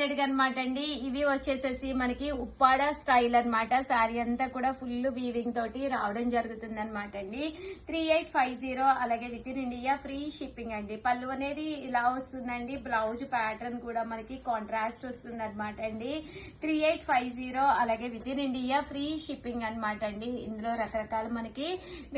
అనమాట అండి. ఇవి వచ్చేసేసి మనకి ఉప్పాడ స్టైల్ అన్నమాట. శారీ అంతా కూడా ఫుల్ వీవింగ్ తోటి రావడం జరుగుతుంది అనమాట అండి. 3850 అలాగే with in India free shipping అండి. పళ్ళు అనేది ఇలా వస్తుందండి. బ్లౌజ్ ప్యాటర్న్ కూడా మనకి కాంట్రాస్ట్ వస్తుంది అనమాట అండి. 3850 అలాగే with in India free shipping అనమాట అండి. ఇందులో రకరకాల మనకి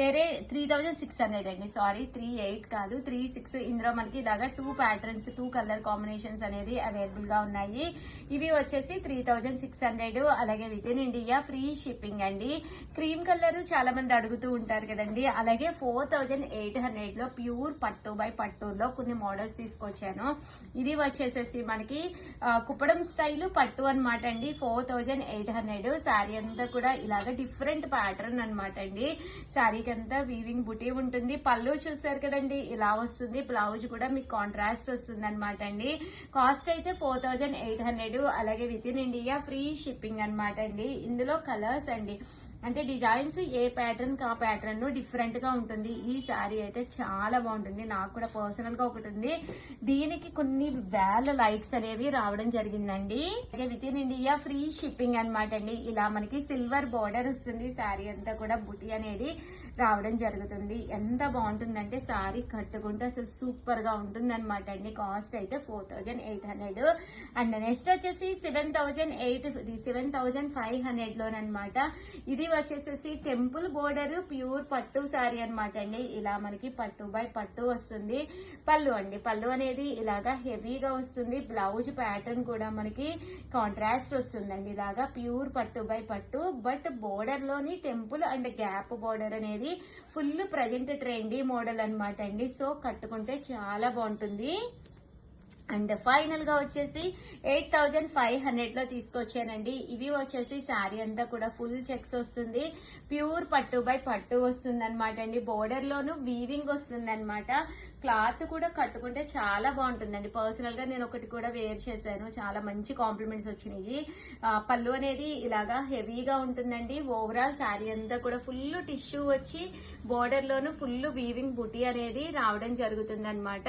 వేరే 3600 అండి. సారీ 38 కాదు 36. ఇందులో మనకి ఇలాగా 2 ప్యాటర్న్స్ 2 కలర్ కాంబినేషన్స్ అనేది అవైలబుల్ గా ఉన్నాయి. ఇవి వచ్చేసి 3600 అలాగే with in India free shipping అండి. క్రీమ్ కలర్ చాలా మంది అడుగుతూ ఉంటారు కదండి. అలాగే 4800 లో ప్యూర్ పట్టు బై పట్టులో కొన్ని మోడల్స్ తీసుకొచ్చాను. ఇది వచ్చేసేసి మనకి కుప్పడం స్టైల్ పట్టు అనమాట అండి. 4800 శారీ అంతా కూడా ఇలాగ డిఫరెంట్ ప్యాటర్న్ అనమాట అండి. శారీకి అంతా వీవింగ్ బుటీ ఉంటుంది. పళ్ళు చూసారు కదండి ఇలా వస్తుంది. బ్లౌజ్ కూడా మీకు కాంట్రాస్ట్ వస్తుంది అనమాట అండి. కాస్ట్ అయితే 4800 అలాగే with in India free shipping అనమాట అండి. ఇందులో కలర్స్ అండి అంటే డిజైన్స్ ఏ ప్యాటర్న్ కా ప్యాటర్న్ డిఫరెంట్ గా ఉంటుంది. ఈ శారీ అయితే చాలా బాగుంటుంది. నాకు కూడా పర్సనల్ గా ఒకటి ఉంది. దీనికి కొన్ని వేల లైక్స్ అనేవి రావడం జరిగిందండి. అలాగే with in India free shipping అనమాట అండి. ఇలా మనకి సిల్వర్ బార్డర్ వస్తుంది. శారీ అంతా కూడా బుటీ అనేది రావడం జరుగుతుంది. ఎంత బాగుంటుందంటే శారీ కట్టుకుంటే అసలు సూపర్ గా ఉంటుంది అనమాట అండి. కాస్ట్ అయితే 4800 అండ్ నెక్స్ట్ వచ్చేసి 7500 లోనమాట. ఇది వచ్చేసేసి టెంపుల్ బోర్డర్ ప్యూర్ పట్టు శారీ అనమాట అండి. ఇలా మనకి పట్టు బై పట్టు వస్తుంది. పళ్ళు అండి. పళ్ళు అనేది ఇలాగా హెవీగా వస్తుంది. బ్లౌజ్ ప్యాటర్న్ కూడా మనకి కాంట్రాస్ట్ వస్తుందండి. ఇలాగా ప్యూర్ పట్టు బై పట్టు బట్ బోర్డర్ లోని టెంపుల్ అండ్ గ్యాప్ బోర్డర్ అనేది ఫుల్ ప్రజెంట్ ట్రెండీ మోడల్ అనమాట అండి. సో కట్టుకుంటే చాలా బాగుంటుంది. అండ్ ఫైనల్ గా వచ్చేసి 8500 లో తీసుకొచ్చానండి. ఇవి వచ్చేసి శారీ అంతా కూడా ఫుల్ చెక్స్ వస్తుంది. ప్యూర్ పట్టు బై పట్టు వస్తుంది అనమాట అండి. బోర్డర్ లోను వీవింగ్ వస్తుంది అనమాట. క్లాత్ కూడా కట్టుకుంటే చాలా బాగుంటుందండి. పర్సనల్ గా నేను ఒకటి కూడా వేర్ చేశాను. చాలా మంచి కాంప్లిమెంట్స్ వచ్చినాయి. పళ్ళు అనేది ఇలాగా హెవీగా ఉంటుందండి. ఓవరాల్ శారీ అంతా కూడా ఫుల్ టిష్యూ వచ్చి బోర్డర్ లోను ఫుల్ వీవింగ్ బుటీ అనేది రావడం జరుగుతుంది అనమాట.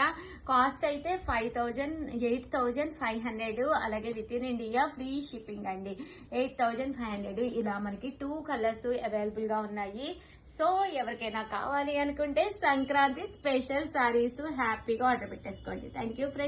కాస్ట్ అయితే 8500 అలాగే with in India free shipping అండి. 8500 ఇలా మనకి 2 కలర్స్ అవైలబుల్ గా ఉన్నాయి. సో ఎవరికైనా కావాలి అనుకుంటే సంక్రాంతి స్పెషల్ సారీస్ హ్యాపీగా ఆర్డర్ పెట్టేసుకోండి. Thank you friends.